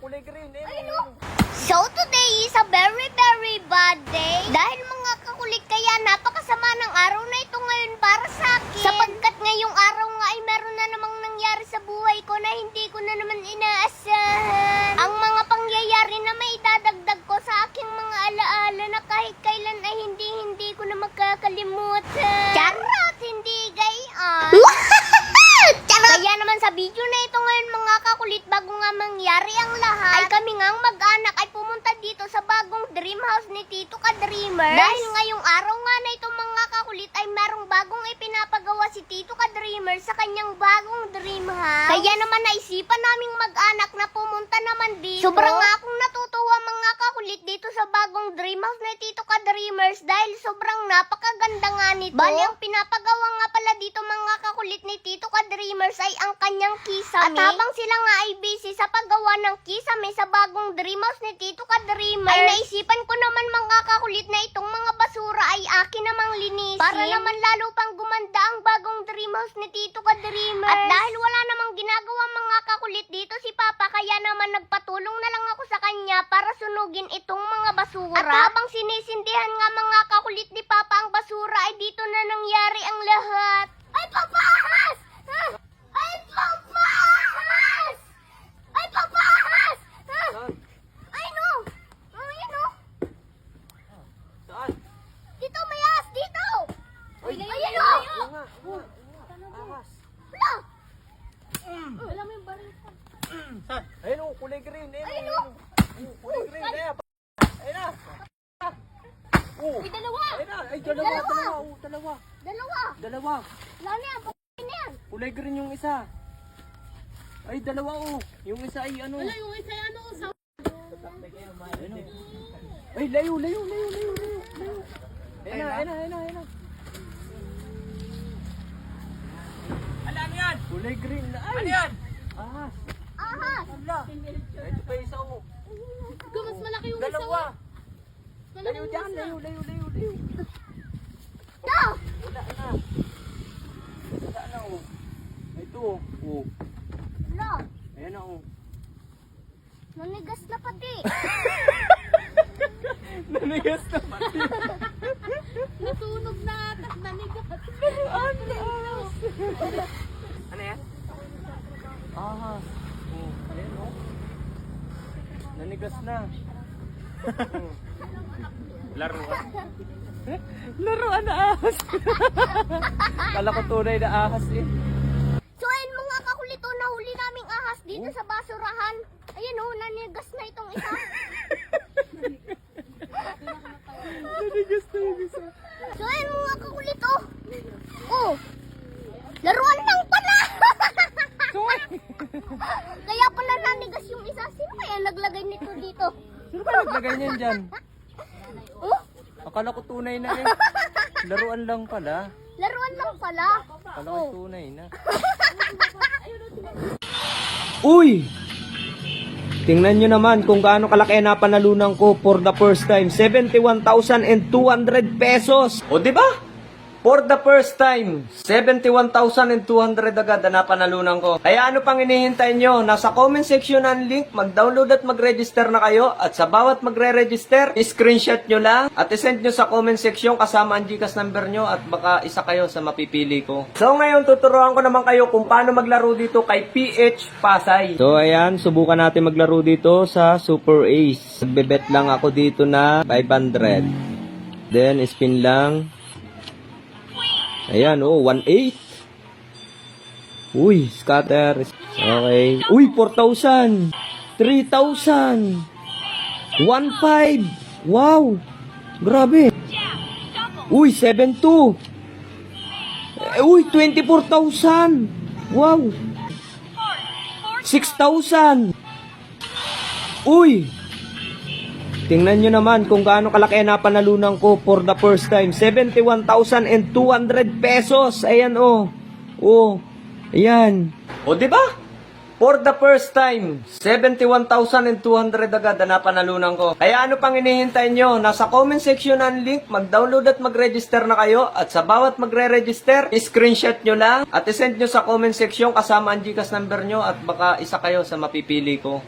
kulay green. So today is a very very bad day. Dahil mga kakulit kaya napakasama ng araw na ito ngayon para sa akin. Sapagkat ngayong araw nga ay meron na namang nangyari sa buhay ko na hindi ko na naman inaasahan. Ang mga pangyayari na may idadagdag ko sa aking mga alaala na kahit kailan ay hindi ko na makakalimutan. Charot! Hindi gayon. Kaya naman sa video na ito ngayon mga kakulit, bago nga mangyari ang lahat, ay kami ngang mag-anak ay pumunta dito sa bagong dream house ni Tito Ka Dreamers. Dahil ngayong araw nga na ito mga kakulit ay merong bagong ipinapagawa si Tito Ka Dreamers sa kanyang bagong dream house. Kaya naman naisipan naming mag-anak na pumunta naman dito. Sobrang nga akong natutuwa mga kakulit dito sa bagong dream house ni Tito Ka Dreamers dahil sobrang napakaganda nga nito. Bali ang pinapagawa nga pala dito mga kakulit ni Tito Ka Dreamers ay ang kanyang kisame. At habang sila nga ay busy sa paggawa ng kisame sa bagong dream house ni Tito Ka Dreamers, ay naisipan ko naman mga kakulit na itong mga basura ay akin namang linisin. Para naman lalo pang gumanda ang bagong dream house ni Tito Ka Dreamers. At dahil wala namang ginagawa mga kakulit dito si Papa, kaya naman nagpatulong na lang ako sa kanya para sunugin itong mga basura. At habang sinisindihan nga mga kakulit ni Papa ang basura ay dito na nangyari ang lahat. Ay, papahas! Ay, papahas! Ay, papahas! Ay, no! Ay, no! Saan? Dito, may ahas! Dito! Ay, Ayan, no! Ahas. Wala! Alam mo yung baril ko. Saan? Ayun o, kulay green. Ayun, no! Kulay green. Ayun na. Uy, dalawa! Ayun na. Ay, dalawa. Dalawa! Dalawa. Wala na yan! Pagkain na yan! Kulay green yung isa. Ay, dalawa o. Yung isa ay ano. Wala yung isa ano sa... Ayun o. Ay, layo. Ayun na. Ano yan? Kulay green na. Ay! Ano yan? Ahas. Ahas! Ito pa isa o. Mas malaki yung isa. Dalawa. Malaki Layo yung dyan. isa. Layo. No! Wala na o. Ito o. No! Ayan na o. Nanigas na pati! Nanigas na pati. Nasunog na ata. Nanigas. Ano yan? Ahas. Ayan o. Nanigas na. Laruan. Laruan na ahas. Kala ko tunay na ahas eh. So ayun mga kakulito, nahuli naming ahas dito sa basurahan. Ayun o, nanigas na itong isa. Nanigas na yung isa. So ayun mga kakulito. Oh! Laruan lang pala! Kaya pala nanigas yung isa. Sino kaya naglagay nito dito? Sino ba naglagay niyan dyan? Oh? Akala ko tunay na eh. Laruan lang pala. Laruan lang pala. Akala ko tunay na. Uy! Tingnan nyo naman kung gaano kalaki na panalunan ko for the first time. 71,200 pesos. O diba? For the first time, 71,200 agad na panalunan ko. Kaya ano pang hinihintay nyo? Nasa comment section ang link, mag-download at mag-register na kayo. At sa bawat magre-register, screenshot nyo lang at isend nyo sa comment section kasama ang GCash number nyo at baka isa kayo sa mapipili ko. So ngayon, tuturuan ko naman kayo kung paano maglaro dito kay PH Pasay. So ayan, subukan natin maglaro dito sa Super Ace. Nagbebet lang ako dito na 500. Then, spin lang. Ayan, 1.8. Uy, scatter. Okay. Uy, 4,000. 3,000. 1.5. Wow. Grabe. Uy, 7.2. Uy, 24,000. Wow. 6,000. Uy. Tingnan nyo naman kung gaano kalaki na panalunan ko for the first time. 71,200 pesos. Ayan o. Ayan. O diba? For the first time, 71,200 agad na panalunan ko. Kaya ano pang hinihintay nyo? Nasa comment section ang link, mag-download at mag-register na kayo. At sa bawat magre-register, screenshot nyo lang. At isend nyo sa comment section kasama ang GCash number nyo at baka isa kayo sa mapipili ko.